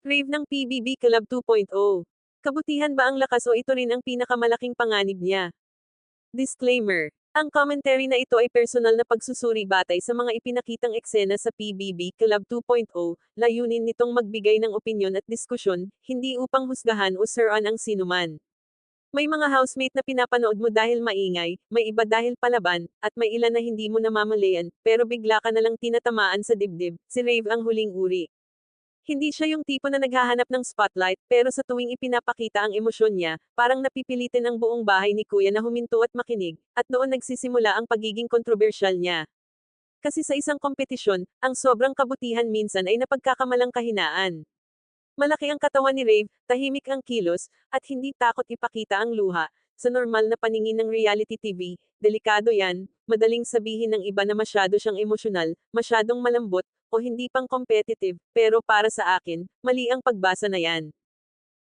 Rave ng PBB Club 2.0. Kabutihan ba ang lakas o ito rin ang pinakamalaking panganib niya? Disclaimer. Ang commentary na ito ay personal na pagsusuri batay sa mga ipinakitang eksena sa PBB Club 2.0, layunin nitong magbigay ng opinyon at diskusyon, hindi upang husgahan o suran ang sinuman. May mga housemate na pinapanood mo dahil maingay, may iba dahil palaban, at may ilan na hindi mo namamalayan, pero bigla ka nalang tinatamaan sa dibdib, si Rave ang huling uri. Hindi siya yung tipo na naghahanap ng spotlight, pero sa tuwing ipinapakita ang emosyon niya, parang napipilitin ang buong bahay ni Kuya na huminto at makinig, at doon nagsisimula ang pagiging kontrobersyal niya. Kasi sa isang kompetisyon, ang sobrang kabutihan minsan ay napagkakamalang kahinaan. Malaki ang katawan ni Rave, tahimik ang kilos, at hindi takot ipakita ang luha. Sa normal na paningin ng reality TV, delikado yan, madaling sabihin ng iba na masyado siyang emosyonal, masyadong malambot, o hindi pang competitive, pero para sa akin, mali ang pagbasa na yan.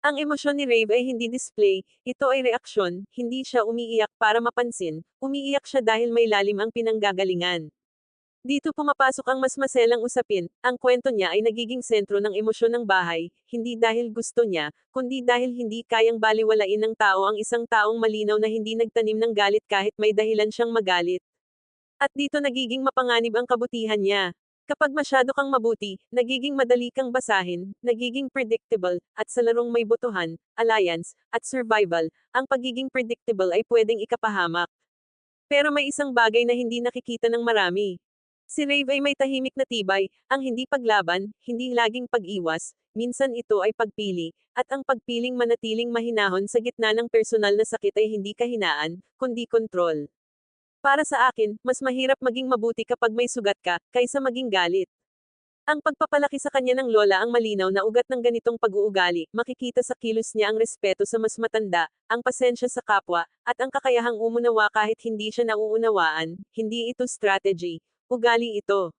Ang emosyon ni Rave ay hindi display, ito ay reaksyon, hindi siya umiiyak para mapansin, umiiyak siya dahil may lalim ang pinanggagalingan. Dito pumapasok ang mas maselang usapin, ang kwento niya ay nagiging sentro ng emosyon ng bahay, hindi dahil gusto niya, kundi dahil hindi kayang baliwalain ng tao ang isang taong malinaw na hindi nagtanim ng galit kahit may dahilan siyang magalit. At dito nagiging mapanganib ang kabutihan niya. Kapag masyado kang mabuti, nagiging madali kang basahin, nagiging predictable, at sa larong may botohan, alliance, at survival, ang pagiging predictable ay pwedeng ikapahamak. Pero may isang bagay na hindi nakikita ng marami. Si Rave ay may tahimik na tibay, ang hindi paglaban, hindi laging pag-iwas, minsan ito ay pagpili, at ang pagpiling manatiling mahinahon sa gitna ng personal na sakit ay hindi kahinaan, kundi kontrol. Para sa akin, mas mahirap maging mabuti kapag may sugat ka, kaysa maging galit. Ang pagpapalaki sa kanya ng lola ang malinaw na ugat ng ganitong pag-uugali, makikita sa kilos niya ang respeto sa mas matanda, ang pasensya sa kapwa, at ang kakayahang umunawa kahit hindi siya nauunawaan, hindi ito strategy, ugali ito.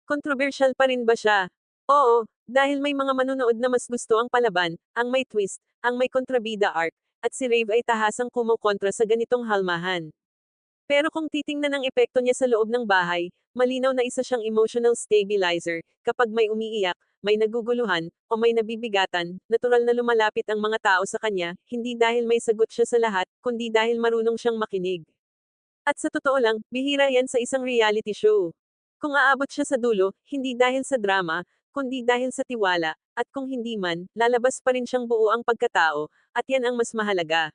Kontrobersyal pa rin ba siya? Oo, dahil may mga manonood na mas gusto ang palaban, ang may twist, ang may kontrabida arc, at si Rave ay tahasang kumukontra sa ganitong halmahan. Pero kung titingnan ang epekto niya sa loob ng bahay, malinaw na isa siyang emotional stabilizer, kapag may umiiyak, may naguguluhan, o may nabibigatan, natural na lumalapit ang mga tao sa kanya, hindi dahil may sagot siya sa lahat, kundi dahil marunong siyang makinig. At sa totoo lang, bihira yan sa isang reality show. Kung aabot siya sa dulo, hindi dahil sa drama, kundi dahil sa tiwala, at kung hindi man, lalabas pa rin siyang buo ang pagkatao, at yan ang mas mahalaga.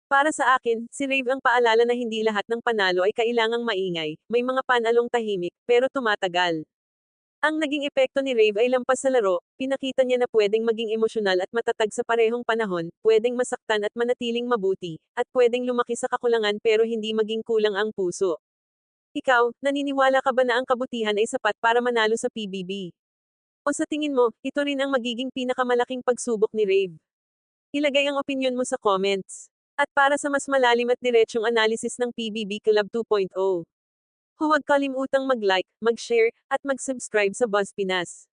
Para sa akin, si Rave ang paalala na hindi lahat ng panalo ay kailangang maingay, may mga panalong tahimik, pero tumatagal. Ang naging epekto ni Rave ay lampas sa laro, pinakita niya na pwedeng maging emosyonal at matatag sa parehong panahon, pwedeng masaktan at manatiling mabuti, at pwedeng lumaki sa kakulangan pero hindi maging kulang ang puso. Ikaw, naniniwala ka ba na ang kabutihan ay sapat para manalo sa PBB? O sa tingin mo, ito rin ang magiging pinakamalaking pagsubok ni Rave? Ilagay ang opinyon mo sa comments. At para sa mas malalim at diretsyong analysis ng PBB Club 2.0, huwag kalimutang mag-like, mag-share, at mag-subscribe sa Buzz Pinas.